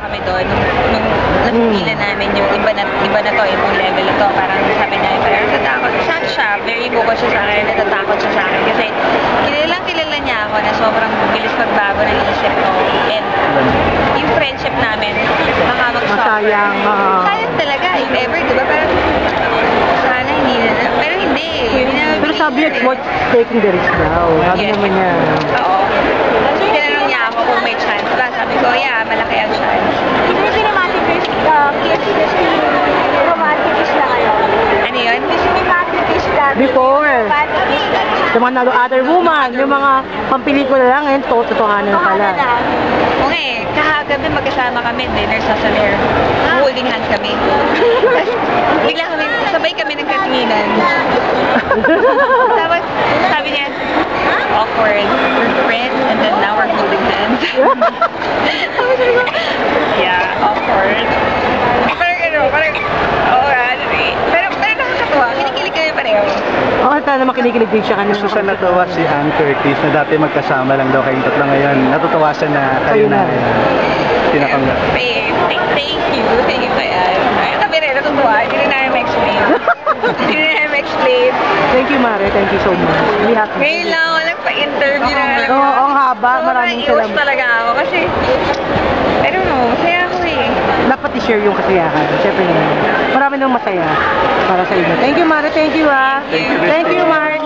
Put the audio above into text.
kami doon nung napipila namin yung iba na to, yung level na to, parang sabi niya, parang natatakot siya, very vocal siya sa akin, natatakot siya sa akin kasi kilala niya ako na sobrang bilis magbago ng isip ko and yung friendship namin baka mag-suffer. Masayang, Sayang talaga, if ever, di ba? Parang sana hindi na, pero hindi. Pero sabi niya, it's worth taking the risk daw. Sabi naman niya. Oo. Tinanong niya ako kung may chance ba. Sabi ko, yeah, malaki ang chance. Hindi na cinematic risk, romantic risk na kayo. Ano yun? Cinematic risk dati. Before. Romantic risk na. Sa mga other woman, yung mga pampelikula lang, ngayon, totohanan pala. Oo nga eh, kahagabi magkasama kami, dinner sa Soler. Holding hands kami. Bigla kami, sabay kami nagkatinginan. Tapos, sabi niya, awkward, we're friends, and then now we're holding hands. Tapos sabi ko, yeah, awkward. Parang, oo ano eh. Pero nakakatawa, kinikilig kami pareho. Oo, talaga makinikilig din siya kanina. Gusto siya natawa si Ann Curtis na dati magkasama lang daw kayong tatlo ngayon. Natutuwa siya na kayo na tinakanggap. Thank you kaya. Kami rin, natutuwa, hindi rin namin ma-explain. Hindi rin namin ma-explain. Thank you, Mare. Thank you so much. Really happy. Ngayon lang ako nagpa-interview na lang. Oo, ang haba. Maraming iwas salamat. talaga ako kasi, I don't know, masaya ako eh. Dapat i-share yung kasiyahan. Siyempre naman. Marami nang masaya para sa inyo. Thank you, Mare. Thank you, Thank you. Thank you, Mare.